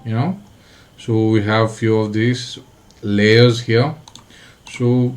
you know. So we have few of these layers here. So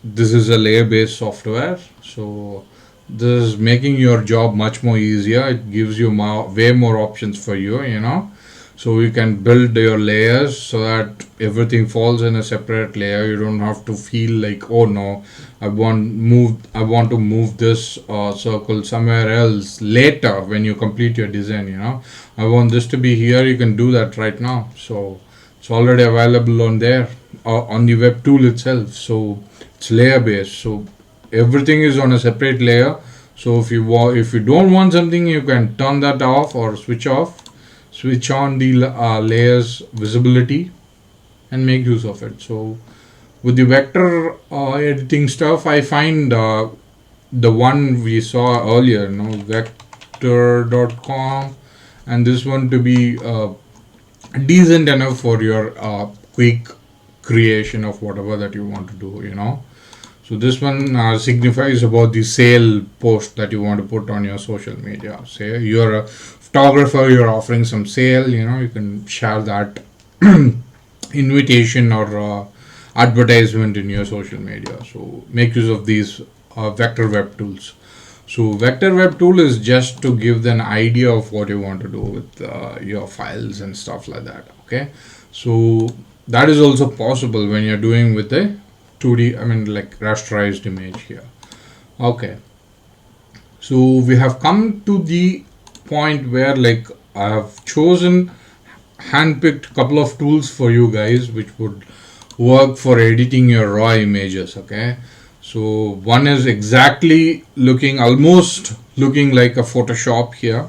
this is a layer based software, so this is making your job much more easier. It gives you way more options for you, you know. So you can build your layers so that everything falls in a separate layer. You don't have to feel like, oh no, I want to move this circle somewhere else later when you complete your design, you know. I want this to be here. You can do that right now. So it's already available on there, on the web tool itself. So it's layer based, so everything is on a separate layer. So if you don't want something, you can turn that off or switch on the layers visibility and make use of it. So with the vector editing stuff, I find the one we saw earlier, you know, vector.com, and this one to be decent enough for your quick creation of whatever that you want to do, you know. So this one signifies about the sale post that you want to put on your social media. Say you're a photographer, you're offering some sale, you know, you can share that invitation or advertisement in your social media. So make use of these vector web tools. So vector web tool is just to give an idea of what you want to do with your files and stuff like that. Okay, so that is also possible when you're doing with a 2D, I mean like rasterized image here. Okay, so we have come to the point where like I have chosen handpicked couple of tools for you guys which would work for editing your raw images. Okay, so one is exactly almost looking like a Photoshop here,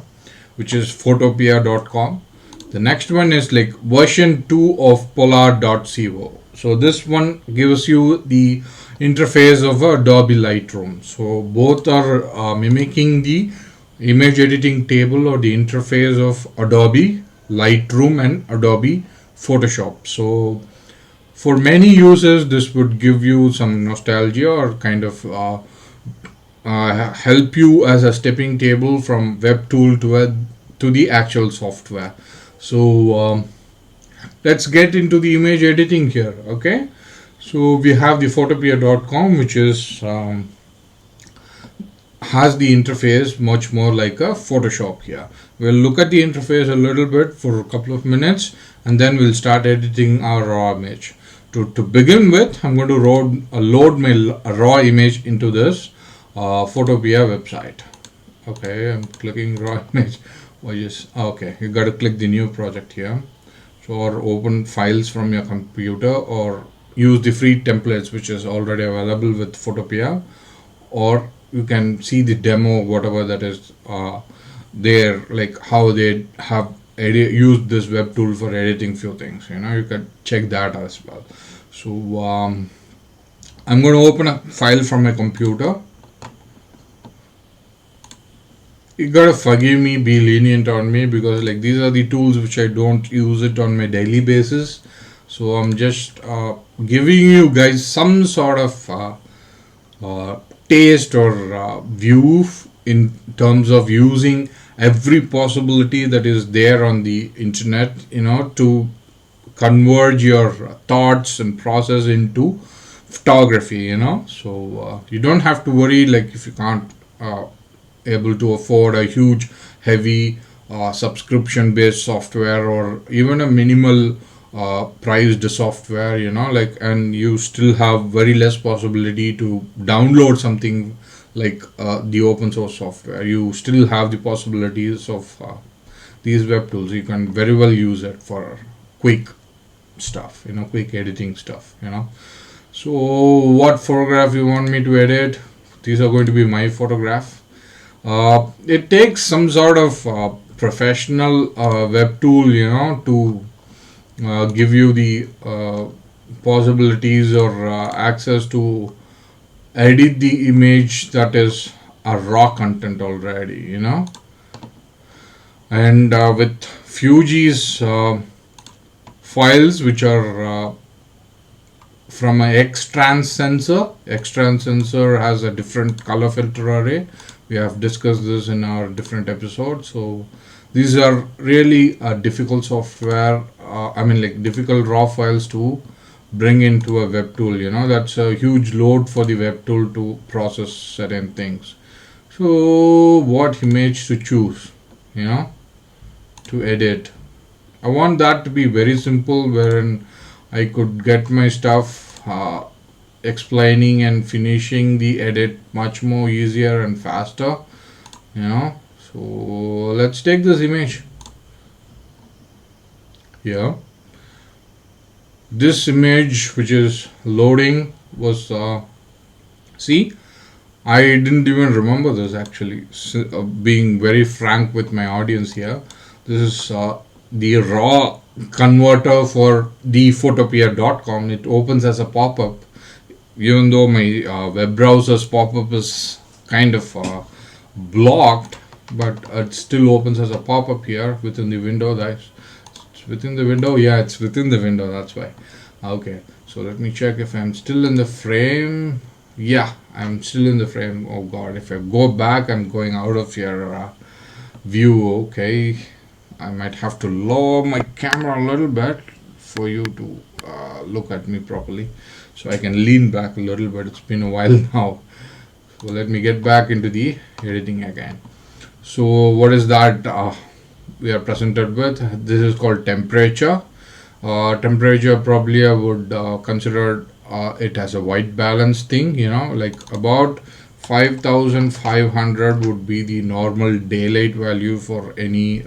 which is photopea.com. The next one is like version 2 of polar.co. So this one gives you the interface of Adobe Lightroom. So both are mimicking the image editing table or the interface of Adobe Lightroom and Adobe Photoshop. So for many users, this would give you some nostalgia or kind of help you as a stepping table from web tool to the actual software. So let's get into the image editing here. Okay, so we have the photopea.com, which is has the interface much more like a Photoshop here. We'll look at the interface a little bit for a couple of minutes and then we'll start editing our raw image. To begin with, I'm going to load my raw image into this Photopea website. Okay, I'm clicking raw image. Okay, you got to click the new project here. So or open files from your computer or use the free templates which is already available with Photopea, or you can see the demo whatever that is there, like how they have used this web tool for editing few things, you know. You can check that as well. So I'm going to open a file from my computer. You gotta forgive me, be lenient on me, because like these are the tools which I don't use it on my daily basis. So I'm just giving you guys some sort of taste or view in terms of using every possibility that is there on the internet, you know, to converge your thoughts and process into photography, you know. So you don't have to worry like if you can't able to afford a huge heavy subscription based software or even a minimal priced software, you know, like, and you still have very less possibility to download something like the open source software. You still have the possibilities of these web tools. You can very well use it for quick stuff, you know, quick editing stuff, you know. So what photograph you want me to edit? These are going to be my photograph. It takes some sort of professional web tool, you know, to give you the possibilities or access to edit the image that is a raw content already, you know. And with Fuji's files, which are from a X-trans sensor. X-trans sensor has a different color filter array, We have discussed this in our different episodes. So these are really difficult software. I mean, like difficult raw files to bring into a web tool. That's a huge load for the web tool to process certain things. So what image to choose? To edit. I want that to be very simple, wherein I could get my stuff explaining and finishing the edit much more easier and faster. So let's take this image here. This image which is loading was see, I didn't even remember this actually. Being very frank with my audience here, this is the raw converter for the photopea.com. It opens as a pop-up, even though my web browser's pop-up is kind of blocked, but it still opens as a pop-up here within the window. It's within the window. Yeah, it's within the window. That's why. Okay, so let me check if I'm still in the frame. Yeah, I'm still in the frame. Oh god, if I go back, I'm going out of your view. Okay, I might have to lower my camera a little bit for you to look at me properly, so I can lean back a little bit. It's been a while now. So let me get back into the editing again. So what is that we are presented with? This is called temperature. Temperature, probably I would consider it as a white balance thing. Like about 5500 would be the normal daylight value for any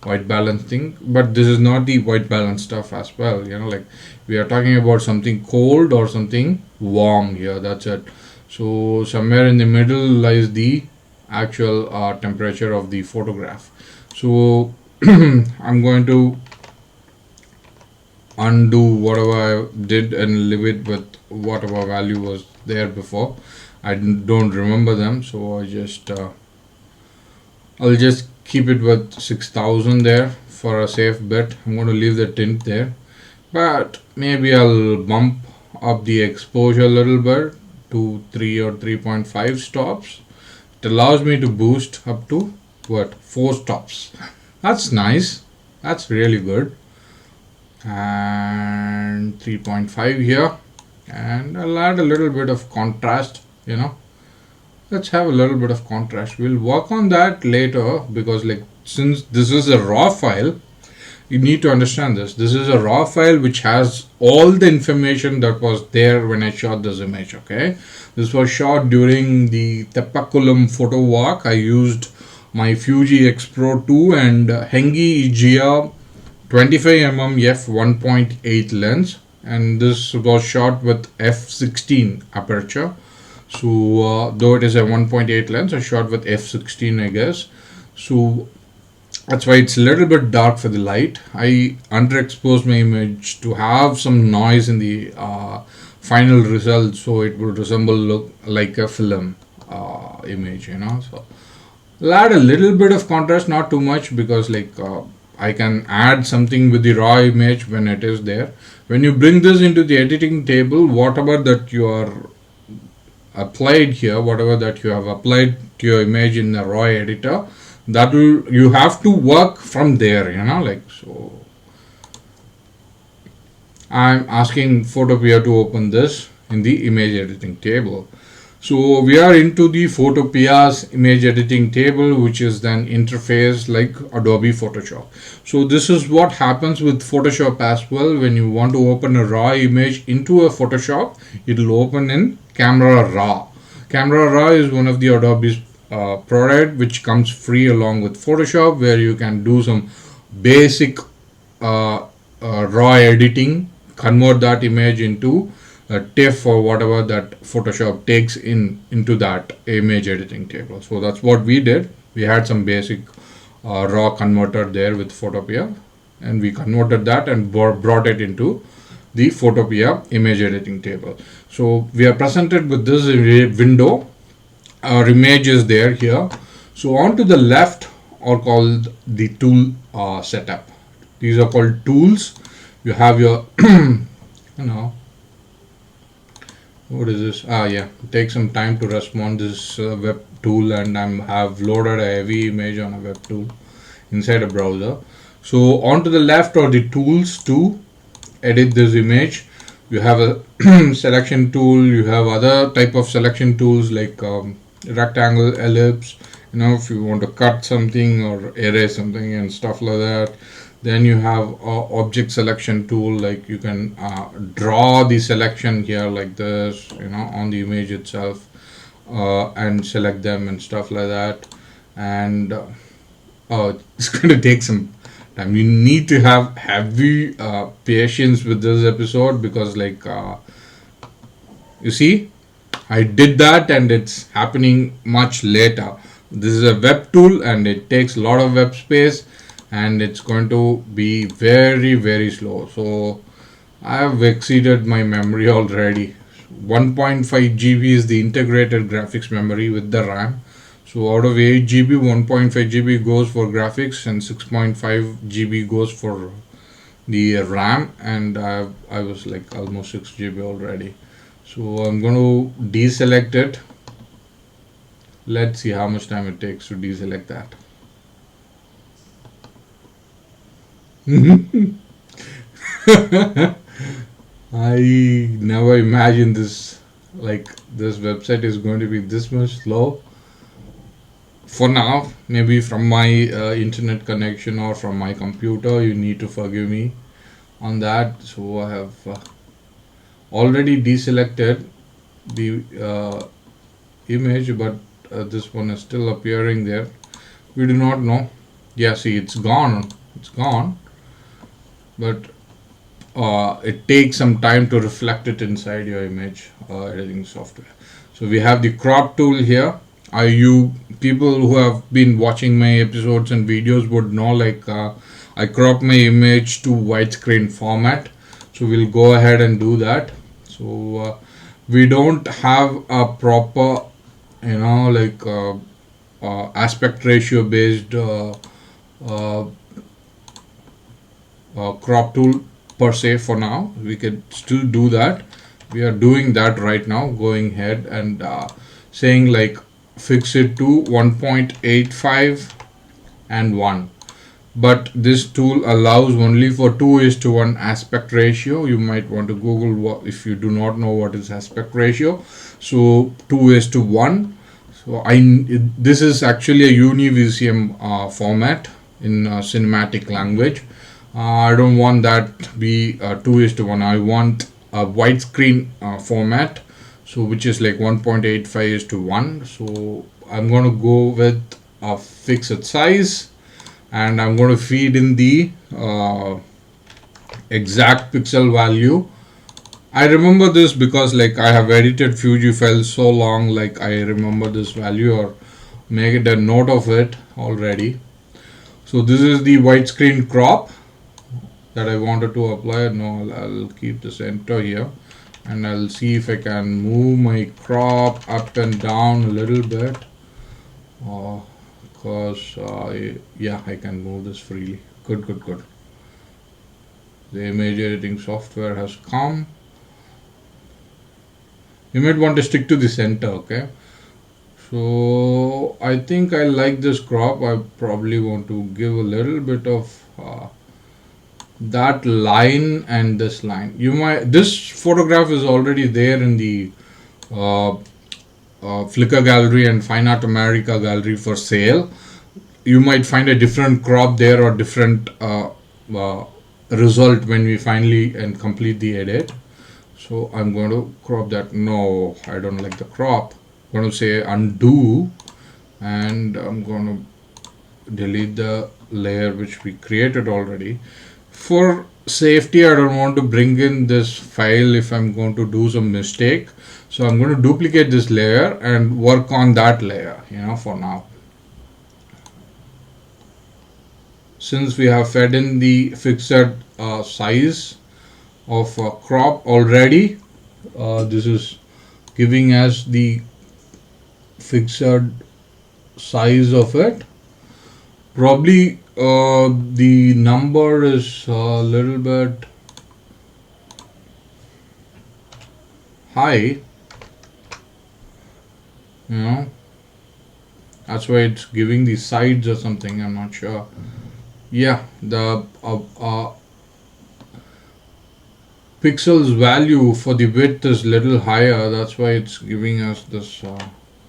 white balance thing, but this is not the white balance stuff as well. Like we are talking about something cold or something warm here. That's it. So somewhere in the middle lies the actual temperature of the photograph. So I'm going to undo whatever I did and leave it with whatever value was there before. I don't remember them, so I'll just keep it with 6000 there for a safe bet. I'm going to leave the tint there, but maybe I'll bump up the exposure a little bit to 3 or 3.5 stops. It allows me to boost up to 4 stops. That's nice. That's really good. And 3.5 here, and I'll add a little bit of contrast. Let's have a little bit of contrast. We'll work on that later, because since this is a raw file, you need to understand this. This is a raw file which has all the information that was there when I shot this image. Okay, this was shot during the Teppakulam photo walk. I used my Fuji X Pro 2 and Hengi Gia 25mm f1.8 lens, and this was shot with f16 aperture. So though it is a 1.8 lens, I shot with f16, I guess. So that's why it's a little bit dark for the light. I underexposed my image to have some noise in the final result, so it would look like a film image. So I'll add a little bit of contrast, not too much, because I can add something with the raw image when it is there. When you bring this into the editing table, whatever that you are applied here, whatever that you have applied to your image in the raw editor, you have to work from there. So I'm asking Photopea to open this in the image editing table. So we are into the Photopea's image editing table, which is then interface like Adobe Photoshop. So this is what happens with Photoshop as well. When you want to open a raw image into a Photoshop, it will open in Camera Raw. Camera Raw is one of the Adobe's product which comes free along with Photoshop, where you can do some basic raw editing, convert that image into a TIFF or whatever that Photoshop takes into that image editing table. So that's what we did. We had some basic raw converter there with Photopea, and we converted that and brought it into the Photopea image editing table. So we are presented with this window. Our image is there here. So on to the left are called the tool setup. These are called tools. You have your what is this? Yeah, take some time to respond. This web tool, and have loaded a heavy image on a web tool inside a browser. So onto the left are the tools to edit this image. You have a selection tool, you have other type of selection tools like rectangle, ellipse, if you want to cut something or erase something and stuff like that. Then you have object selection tool, like you can draw the selection here like this, on the image itself, and select them and stuff like that. And it's going to take some time. You need to have heavy patience with this episode, because you see, I did that and it's happening much later. This is a web tool and it takes a lot of web space, and it's going to be very, very slow. So I have exceeded my memory already. 1.5 GB is the integrated graphics memory with the RAM. So out of 8 GB, 1.5 GB goes for graphics and 6.5 GB goes for the RAM, and I was like almost 6 GB already. So I'm going to deselect it. Let's see how much time it takes to deselect that. I never imagined this, like this website is going to be this much slow. For now, maybe from my internet connection or from my computer, you need to forgive me on that. So I have already deselected the image, but this one is still appearing there. We do not know. Yeah, see, it's gone. It's gone. But it takes some time to reflect it inside your image editing software. So we have the crop tool here. You people who have been watching my episodes and videos would know, I crop my image to widescreen format. So we'll go ahead and do that. So we don't have a proper aspect ratio based crop tool per se for now. We can still do that. We are doing that right now, going ahead and saying fix it to 1.85 and 1. But this tool allows only for 2:1 aspect ratio. You might want to Google what if you do not know what is aspect ratio. So 2:1. So this is actually a UniVCM format in cinematic language. I don't want that to be 2:1. I want a widescreen format, so which is like 1.85:1. So I'm going to go with a fixed size, and I'm going to feed in the exact pixel value. I remember this because I have edited Fuji files so long, I remember this value or make it a note of it already. So this is the widescreen crop that I wanted to apply. No, I'll keep the center here, and I'll see if I can move my crop up and down a little bit, because yeah, I can move this freely. Good. The image editing software has come. You might want to stick to the center, okay? So I think I like this crop. I probably want to give a little bit of that line and this line. This photograph is already there in the Flickr gallery and Fine Art America gallery for sale. You might find a different crop there or different result when we finally and complete the edit. So I'm going to crop that. No, I don't like the crop. I'm going to say undo, and I'm going to delete the layer which we created already. For safety, I don't want to bring in this file if I'm going to do some mistake. So I'm going to duplicate this layer and work on that layer, for now. Since we have fed in the fixed size of crop already, this is giving us the fixed size of it. Probably the number is a little bit high, That's why it's giving the sides or something, I'm not sure. Yeah, the pixels value for the width is little higher, that's why it's giving us this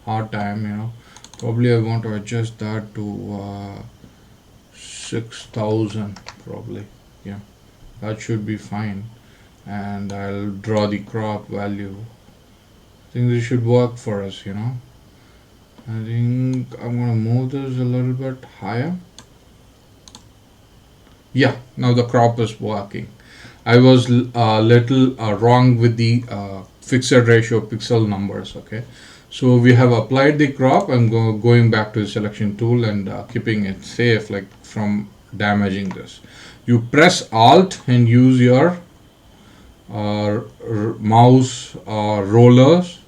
hard time, probably I want to adjust that to 6000 probably. Yeah, that should be fine, and I'll draw the crop value. I think this should work for us. I think I'm gonna move this a little bit higher. Yeah, now the crop is working. I was a little wrong with the fixed ratio pixel numbers. Okay, so we have applied the crop. I'm going back to the selection tool and keeping it safe, like from damaging this. You press Alt and use your mouse rollers,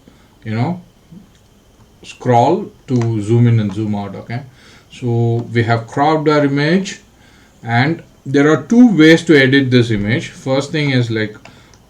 scroll to zoom in and zoom out. Okay, so we have cropped our image, and there are two ways to edit this image. First thing is, like,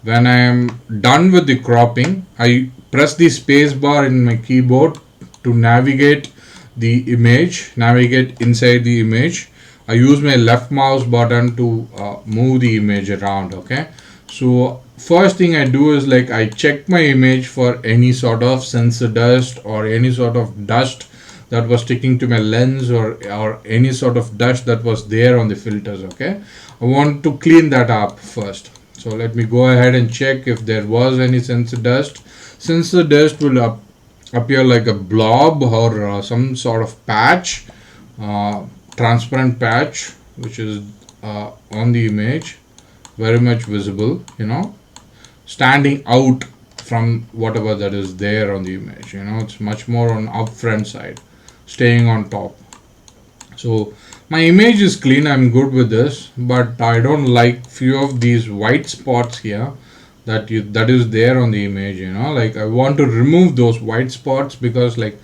when I am done with the cropping, I press the space bar in my keyboard to navigate the image, navigate inside the image. I use my left mouse button to move the image around. Okay, so first thing I do is, like, I check my image for any sort of sensor dust or any sort of dust that was sticking to my lens, or any sort of dust that was there on the filters. Okay, I want to clean that up first. So let me go ahead and check if there was any sensor dust. Sensor dust will appear like a blob or some sort of patch, transparent patch, which is on the image, very much visible, standing out from whatever that is there on the image. It's much more on upfront side, staying on top. So my image is clean, I'm good with this, but I don't like few of these white spots here that is there on the image. Like, I want to remove those white spots, because, like,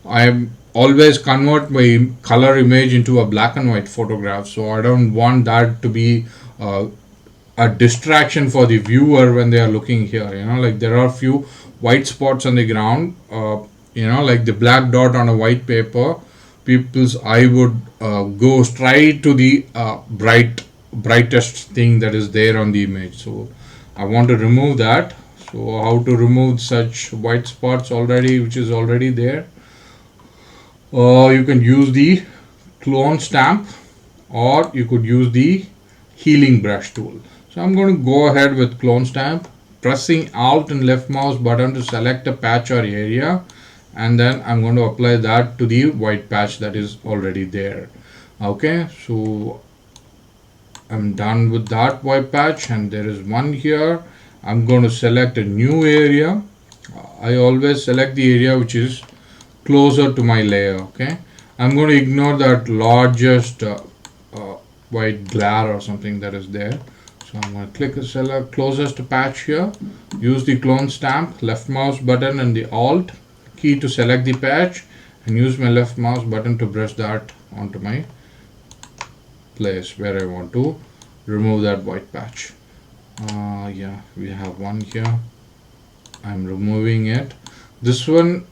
I always convert my color image into a black and white photograph, so I don't want that to be a distraction for the viewer when they are looking here. Like, there are few white spots on the ground, like the black dot on a white paper. People's eye would go straight to the brightest thing that is there on the image. So I want to remove that. So how to remove such white spots already, which is already there? You can use the clone stamp, or you could use the healing brush tool. So I'm going to go ahead with clone stamp, pressing Alt and left mouse button to select a patch or area, and then I'm going to apply that to the white patch that is already there. Okay, so I'm done with that white patch, and there is one here. I'm going to select a new area. I always select the area which is closer to my layer. Okay, I'm going to ignore that largest white glare or something that is there. So I'm going to click select closest patch here, use the clone stamp, left mouse button and the Alt key to select the patch, and use my left mouse button to brush that onto my place where I want to remove that white patch. Yeah, we have one here. I'm removing it. This one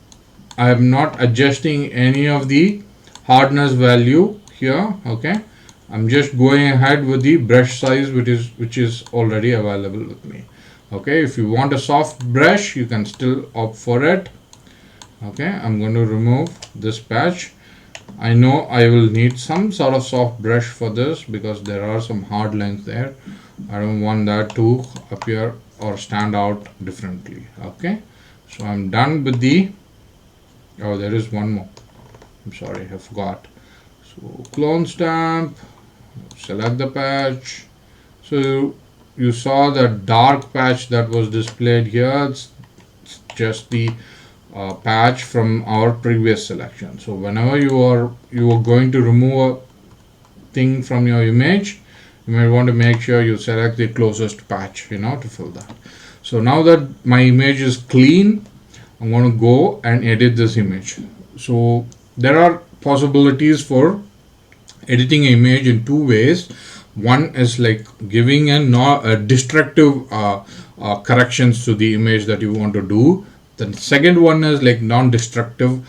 I am not adjusting any of the hardness value here. Okay, I'm just going ahead with the brush size which is already available with me. Okay, if you want a soft brush, you can still opt for it. Okay, I'm going to remove this patch. I know I will need some sort of soft brush for this, because there are some hard lines there. I don't want that to appear or stand out differently. Okay, so I'm done with the there is one more. I'm sorry, I forgot. So clone stamp, select the patch. So you saw the dark patch that was displayed here. It's just the patch from our previous selection. So whenever you are going to remove a thing from your image, you might want to make sure you select the closest patch, to fill that. So now that my image is clean, I'm going to go and edit this image. So there are possibilities for editing an image in two ways. One is like giving a destructive corrections to the image that you want to do. The second one is like non-destructive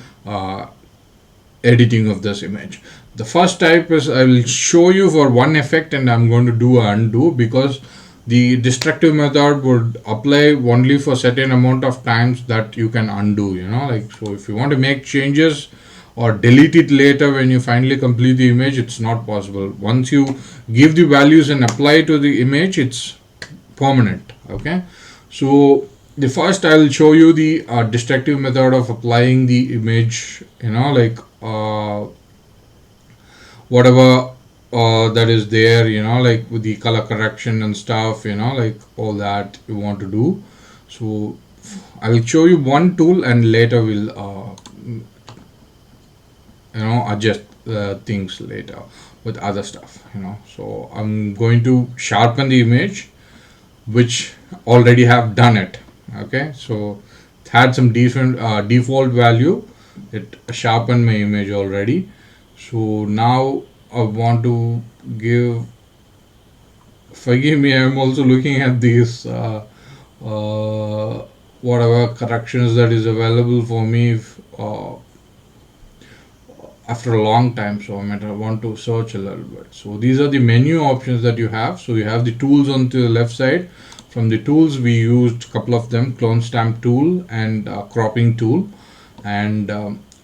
editing of this image. The first type is I will show you for one effect and I'm going to do a undo, because the destructive method would apply only for certain amount of times that you can undo, like, so if you want to make changes or delete it later when you finally complete the image, it's not possible. Once you give the values and apply to the image, it's permanent. Okay, so the first I will show you the destructive method of applying the image, like whatever that is there, like with the color correction and stuff, like all that you want to do. So I will show you one tool and later we'll adjust things later with other stuff. So I'm going to sharpen the image, which already have done it. Okay, so it had some different default value. It sharpened my image already. So now I want to give, forgive me, I'm also looking at these whatever corrections that is available for me if, after a long time, so I want to search a little bit. So these are the menu options that you have. So you have the tools on to the left side. From the tools we used a couple of them: clone stamp tool and cropping tool. And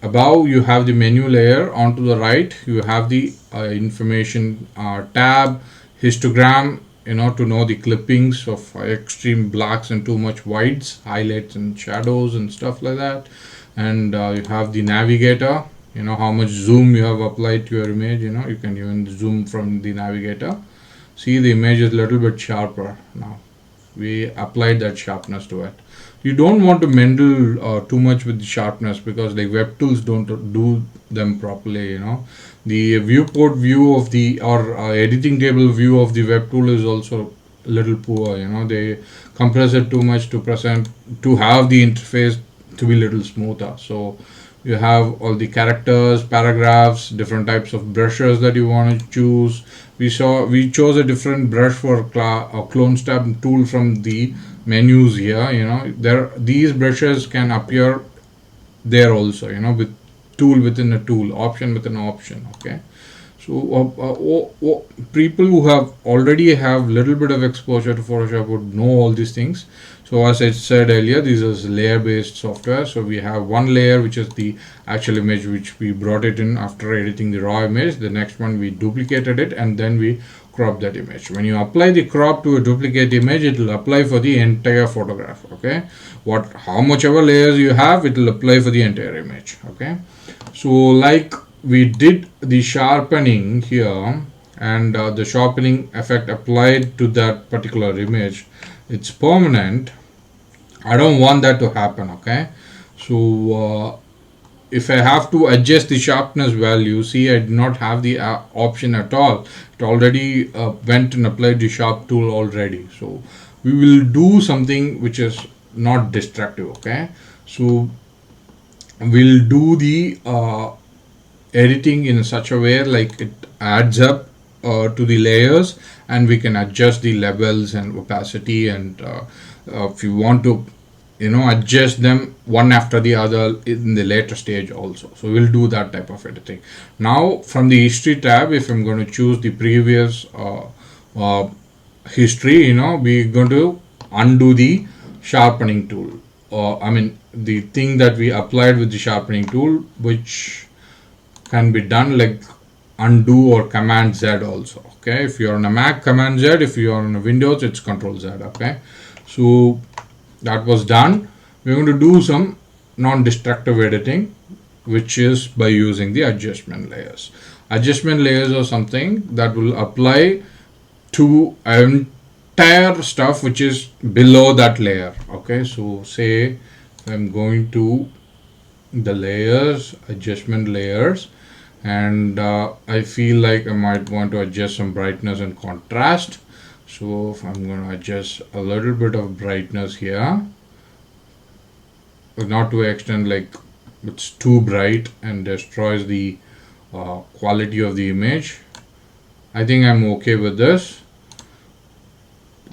above you have the menu layer. On to the right you have the information tab, histogram, to know the clippings of extreme blacks and too much whites, highlights and shadows and stuff like that. And you have the navigator, how much zoom you have applied to your image. You can even zoom from the navigator. See, the image is a little bit sharper now. We applied that sharpness to it. You don't want to meddle too much with the sharpness, because the web tools don't do them properly. The viewport view of the or editing table view of the web tool is also a little poor. They compress it too much to have the interface to be a little smoother. So you have all the characters, paragraphs, different types of brushes that you want to choose. We chose a different brush for clone stamp tool from the menus here. These brushes can appear there also, with tool within a tool, option within an option. Okay, so people who have already have little bit of exposure to Photoshop would know all these things. So as I said earlier, this is layer based software. So we have one layer which is the actual image which we brought it in after editing the raw image. The next one we duplicated it and then we crop that image. When you apply the crop to a duplicate image, it will apply for the entire photograph. Okay, how much ever layers you have, it will apply for the entire image. Okay, so like we did the sharpening here, and the sharpening effect applied to that particular image, it's permanent. I don't want that to happen. Okay, so if I have to adjust the sharpness value, see, I do not have the option at all. It already went and applied the sharp tool already. So we will do something which is not destructive. Okay, so we'll do the editing in such a way like it adds up to the layers, and we can adjust the levels and opacity, and if you want to adjust them one after the other in the later stage also. So we'll do that type of editing. Now from the history tab, if I'm going to choose the previous history, we're going to undo the sharpening tool, the thing that we applied with the sharpening tool, which can be done like undo or command Z also. Okay, if you're on a Mac, command Z. If you're on a Windows, it's control Z. Okay, so that was done. We're going to do some non-destructive editing, which is by using the adjustment layers. Adjustment layers are something that will apply to entire stuff which is below that layer. Okay, so say I'm going to the layers, adjustment layers, and I feel like I might want to adjust some brightness and contrast. So if I'm going to adjust a little bit of brightness here, but not to extend like it's too bright and destroys the quality of the image. I think I'm okay with this.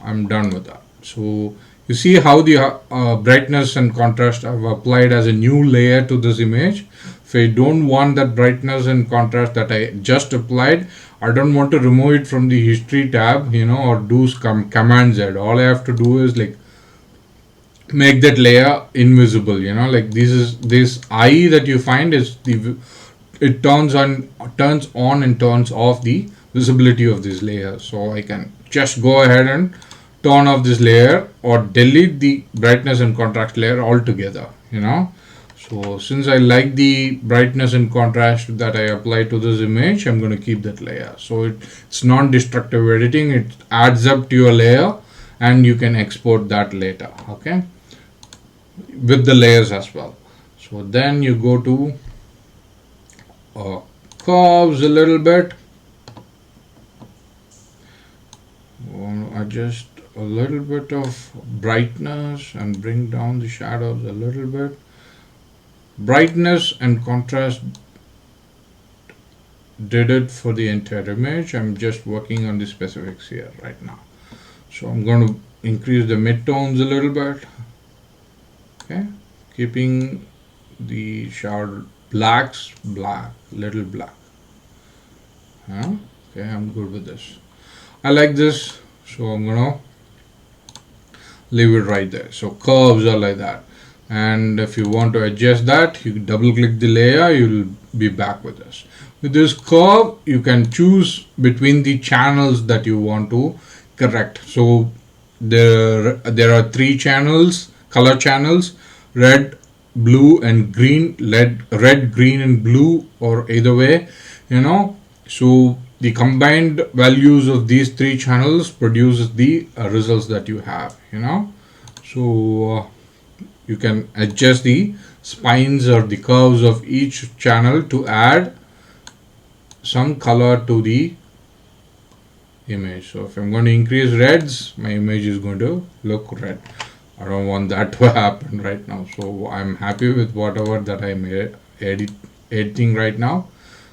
I'm done with that. So you see how the brightness and contrast I've applied as a new layer to this image. if I don't want that brightness and contrast that I just applied, I don't want to remove it from the history tab, or do command Z. All I have to do is like make that layer invisible, like this eye that you find is it turns on and turns off the visibility of this layer. So I can just go ahead and turn off this layer or delete the brightness and contrast layer altogether. So since I like the brightness and contrast that I apply to this image, I'm going to keep that layer. So it's non-destructive editing. It adds up to your layer and you can export that later, okay, with the layers as well. So then you go to curves a little bit. Adjust a little bit of brightness and bring down the shadows a little bit. Brightness and contrast did it for the entire image. I'm just working on the specifics here right now. So I'm going to increase the midtones a little bit, okay, keeping the shadow blacks black, little black. Okay, I'm good with this. I like this, so I'm gonna leave it right there. So curves are like that, and if you want to adjust that, you double click the layer, you'll be back with this. With this curve, you can choose between the channels that you want to correct. So there are three channels, color channels: red, blue and green. Red, green and blue, or either way, so the combined values of these three channels produces the results that you have. So you can adjust the spines or the curves of each channel to add some color to the image. So if I'm going to increase reds, my image is going to look red. I don't want that to happen right now. So I'm happy with whatever that I made editing right now.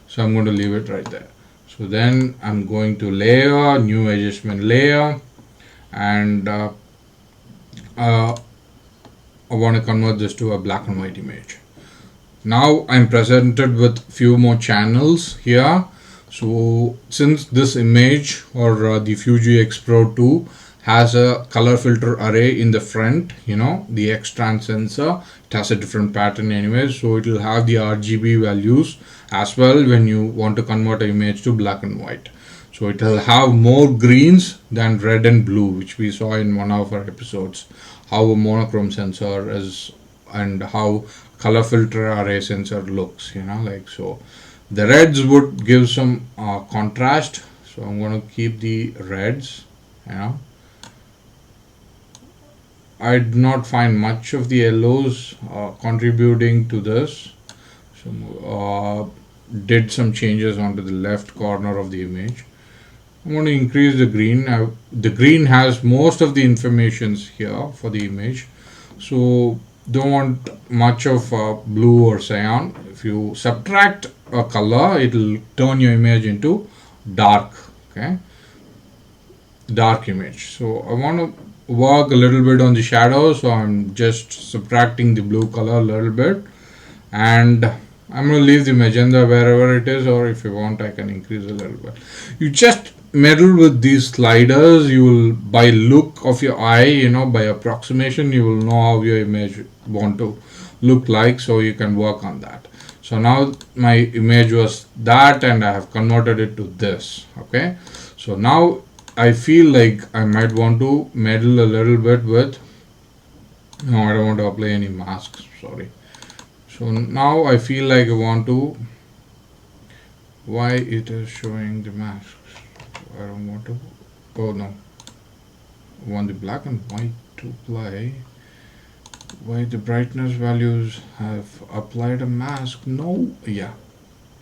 So I'm going to leave it right there. So then I'm going to layer, new adjustment layer, and I want to convert this to a black and white image. Now I'm presented with few more channels here. So since this image or the Fuji X Pro 2 has a color filter array in the front, the X-Trans sensor, it has a different pattern anyway, so it will have the RGB values as well when you want to convert an image to black and white. So it will have more greens than red and blue, which we saw in one of our episodes, how a monochrome sensor is and how color filter array sensor looks, like so. The reds would give some contrast, so I'm going to keep the reds. I did not find much of the yellows contributing to this. So did some changes onto the left corner of the image. I'm going to increase the green. The green has most of the informations here for the image, so don't want much of blue or cyan. If you subtract a color, it will turn your image into dark, okay, dark image. So I want to work a little bit on the shadow, so I'm just subtracting the blue color a little bit, and I'm going to leave the magenta wherever it is, or if you want I can increase a little bit. You just meddle with these sliders. You will, by look of your eye, by approximation, you will know how your image want to look like, so you can work on that. So now my image was that and I have converted it to this, okay. So now I feel like I might want to meddle a little bit with, no, I don't want to apply any masks, sorry. So now I feel like I want to, why it is showing the masks, I don't want to, oh no, I want the black and white to play. Why the brightness values have applied a mask, no, yeah,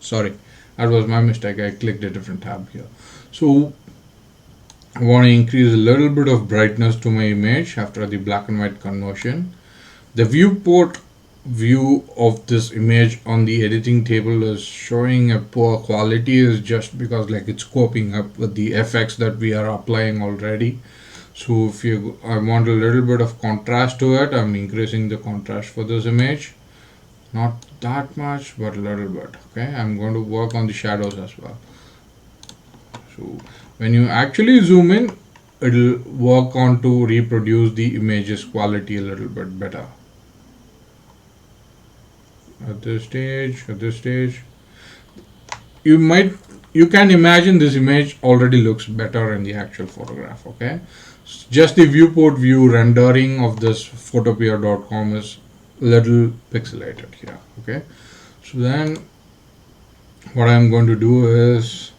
sorry, that was my mistake, I clicked a different tab here. So I want to increase a little bit of brightness to my image after the black and white conversion. The viewport view of this image on the editing table is showing a poor quality, is just because like it's coping up with the effects that we are applying already. So if I want a little bit of contrast to it, I'm increasing the contrast for this image, not that much, but a little bit. Okay, I'm going to work on the shadows as well. So when you actually zoom in, it'll work on to reproduce the image's quality a little bit better. At this stage, you might, you can imagine this image already looks better in the actual photograph. Okay, just the viewport view rendering of this photopea.com is little pixelated here. Okay, so then what I'm going to do is